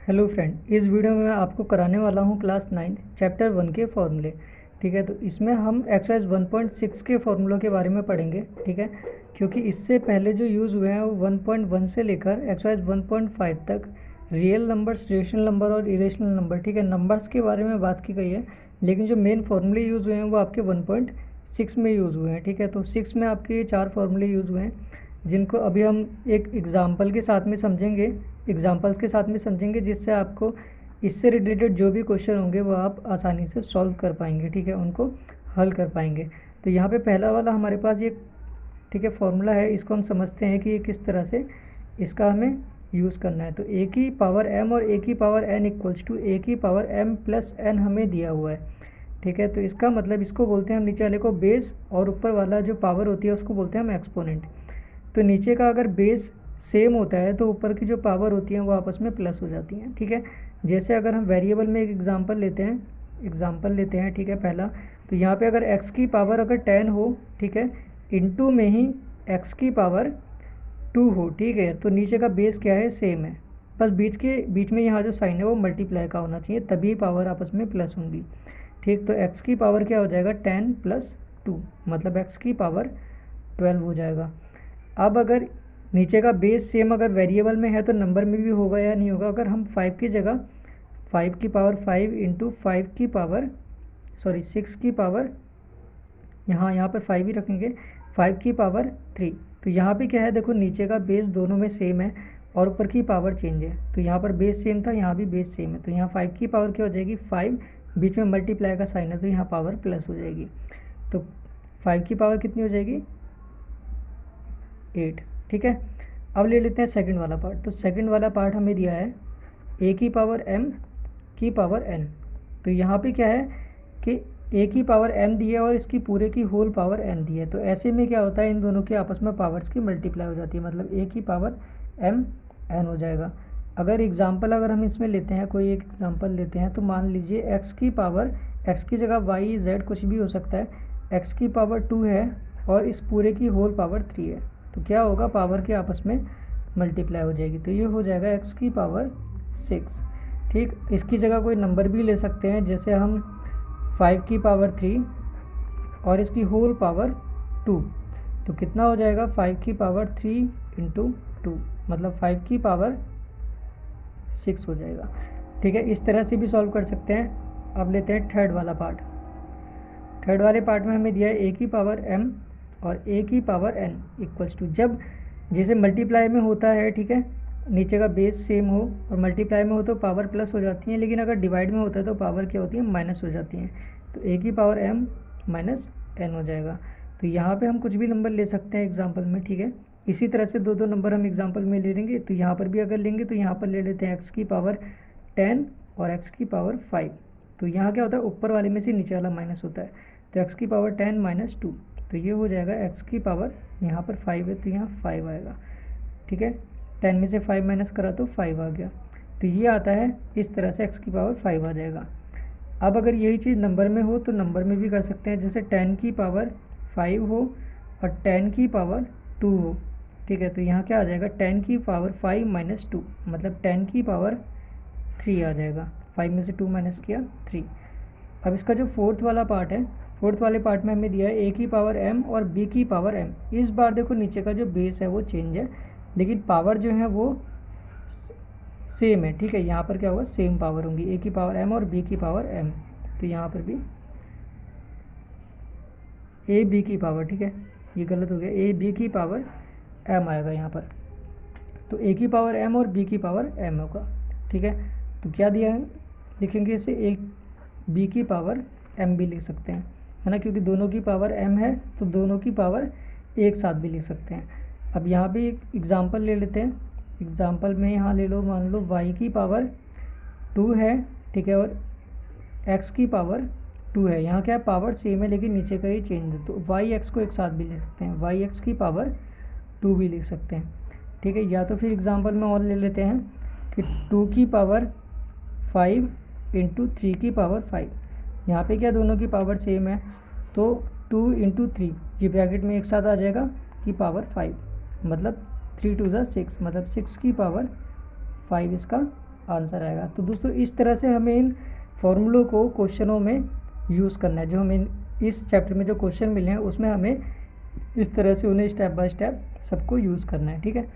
Hello friend, इस video में मैं आपको कराने वाला हूँ क्लास 9 चैप्टर 1 के फॉर्मूले। ठीक है, तो इसमें हम एक्सरसाइज 1.6 के फॉर्मूलों के बारे में पढ़ेंगे। ठीक है, क्योंकि इससे पहले जो यूज़ हुए हैं वो 1.1 से लेकर एक्सरसाइज 1.5 तक रियल नंबर्स, रेशनल नंबर और इरेशनल नंबर, ठीक है, नंबर्स के बारे में बात की गई है। लेकिन जो मेन फार्मूले यूज़ हुए हैं वो आपके 1.6 में यूज़ हुए हैं। ठीक है, तो 6 में आपके ये 4 फार्मूले यूज़ हुए हैं, जिनको अभी हम एक एग्ज़ाम्पल के साथ में समझेंगे, एग्जाम्पल्स के साथ में समझेंगे, जिससे आपको इससे रिलेटेड जो भी क्वेश्चन होंगे वो आप आसानी से सॉल्व कर पाएंगे। ठीक है, उनको हल कर पाएंगे। तो यहाँ पे पहला वाला हमारे पास ये, ठीक है, फॉर्मूला है। इसको हम समझते हैं कि ये किस तरह से इसका हमें यूज़ करना है। तो ए की पावर एम और ए की पावर एन इक्वल्स टू ए की पावर एम प्लस एन हमें दिया हुआ है। ठीक है, तो इसका मतलब इसको बोलते हैं हम, नीचे वाले को बेस, और ऊपर वाला जो पावर होती है उसको बोलते हैं हम एक्सपोनेंट। तो नीचे का अगर बेस सेम होता है तो ऊपर की जो पावर होती है वो आपस में प्लस हो जाती हैं। ठीक है, जैसे अगर हम वेरिएबल में एक एग्जांपल लेते हैं, ठीक है, पहला, तो यहाँ पे अगर x की पावर अगर 10 हो, ठीक है, इनटू में ही x की पावर 2 हो, ठीक है, तो नीचे का बेस क्या है, सेम है, बस बीच में यहाँ जो साइन है वो मल्टीप्लाई का होना चाहिए, तभी पावर आपस में प्लस होंगी। ठीक, तो x की पावर क्या हो जाएगा, 10 प्लस 2, मतलब x की पावर 12 हो जाएगा। अब अगर नीचे का बेस सेम अगर वेरिएबल में है तो नंबर में भी होगा या नहीं होगा। अगर हम 5 की जगह 5 की पावर 5 इंटू 5 की पावर 6 की पावर, यहाँ पर 5 ही रखेंगे, 5 की पावर 3, तो यहाँ पे क्या है, देखो नीचे का बेस दोनों में सेम है और ऊपर की पावर चेंज है। तो यहाँ पर बेस सेम था, यहाँ भी बेस सेम है, तो यहाँ 5 की पावर क्या हो जाएगी, 5, बीच में मल्टीप्लाई का साइन है तो यहाँ पावर प्लस हो जाएगी। तो 5 की पावर कितनी हो जाएगी, 8। ठीक है, अब ले लेते हैं सेकंड वाला पार्ट। तो सेकंड वाला पार्ट हमें दिया है ए की पावर एम की पावर एन। तो यहाँ पे क्या है कि ए की पावर एम दी है और इसकी पूरे की होल पावर एन दी है। तो ऐसे में क्या होता है, इन दोनों के आपस में पावर्स की मल्टीप्लाई हो जाती है, मतलब ए की पावर एम एन हो जाएगा। अगर हम इसमें लेते हैं, कोई एक एग्जाम्पल लेते हैं, तो मान लीजिए एक्स की पावर, एक्स की जगह वाई जेड कुछ भी हो सकता है, एक्स की पावर 2 है और इस पूरे की होल पावर 3 है। तो क्या होगा, पावर के आपस में मल्टीप्लाई हो जाएगी, तो ये हो जाएगा एक्स की पावर 6। ठीक, इसकी जगह कोई नंबर भी ले सकते हैं, जैसे हम 5 की पावर 3 और इसकी होल पावर 2, तो कितना हो जाएगा, 5 की पावर 3 इंटू 2, मतलब 5 की पावर 6 हो जाएगा। ठीक है, इस तरह से भी सॉल्व कर सकते हैं। अब लेते हैं थर्ड वाला पार्ट। थर्ड वाले पार्ट में हमें दिया है ए की पावर एम और ए की पावर एन इक्वल्स टू, जब जैसे मल्टीप्लाई में होता है, ठीक है, नीचे का बेस सेम हो और मल्टीप्लाई में हो तो पावर प्लस हो जाती है, लेकिन अगर डिवाइड में होता है तो पावर क्या होती है, माइनस हो जाती है। तो ए की पावर एम माइनस एन हो जाएगा। तो यहाँ पे हम कुछ भी नंबर ले सकते हैं एग्जाम्पल में। ठीक है, इसी तरह से दो दो नंबर हम एग्जाम्पल में ले लेंगे। तो यहाँ पर भी अगर लेंगे तो यहाँ पर ले लेते हैं एक्स की पावर 10 और एक्स की पावर 5। तो यहाँ क्या होता है, ऊपर वाले में से नीचे वाला माइनस होता है, तो एक्स की पावर 10 माइनस 2, तो ये हो जाएगा एक्स की पावर, यहाँ पर 5 है तो यहाँ 5 आएगा। ठीक है, 10 में से 5 माइनस करा तो 5 आ गया। तो ये आता है, इस तरह से एक्स की पावर 5 आ जाएगा। अब अगर यही चीज़ नंबर में हो तो नंबर में भी कर सकते हैं, जैसे 10 की पावर 5 हो और 10 की पावर 2 हो। ठीक है, तो यहाँ क्या आ जाएगा, 10 की पावर 5 माइनस 2, मतलब 10 की पावर 3 आ जाएगा। 5 में से 2 माइनस किया 3। अब इसका जो फोर्थ वाला पार्ट है, फोर्थ वाले पार्ट में हमें दिया है ए की पावर एम और बी की पावर एम। इस बार देखो नीचे का जो बेस है वो चेंज है, लेकिन पावर जो है वो सेम है। ठीक है, यहाँ पर क्या होगा, सेम पावर होंगी, ए की पावर एम और बी की पावर एम। तो यहाँ पर भी ए बी की पावर, ठीक है, ये गलत हो गया, ए बी की पावर एम आएगा यहाँ पर। तो ए की पावर एम और बी की पावर एम होगा। ठीक है, तो क्या दिया है, लिखेंगे इसे ए बी की पावर एम भी लिख सकते हैं, है ना, क्योंकि दोनों की पावर एम है तो दोनों की पावर एक साथ भी लिख सकते हैं। अब यहाँ भी एक एग्ज़ाम्पल ले लेते हैं। एग्ज़ाम्पल में यहाँ ले लो, मान लो y की पावर 2 है, ठीक है, और x की पावर 2 है। यहाँ क्या है, पावर सेम है लेकिन नीचे का ही चेंज है, तो वाई एक्स को एक साथ भी लिख सकते हैं, वाई एक्स की पावर 2 भी लिख सकते हैं। ठीक है, या तो फिर एग्ज़ाम्पल में और ले लेते हैं कि 2 की पावर 5 इंटू 3 की पावर 5। यहाँ पे क्या, दोनों की पावर सेम है, तो 2 इंटू 3 ये ब्रैकेट में एक साथ आ जाएगा की पावर 5, मतलब 3 2 ज़ा 6, मतलब 6 की पावर 5 इसका आंसर आएगा। तो दोस्तों इस तरह से हमें इन फॉर्मूलों को क्वेश्चनों में यूज़ करना है। जो हमें इस चैप्टर में जो क्वेश्चन मिले हैं उसमें हमें इस तरह से उन्हें स्टेप बाय स्टेप सबको यूज़ करना है, ठीक है।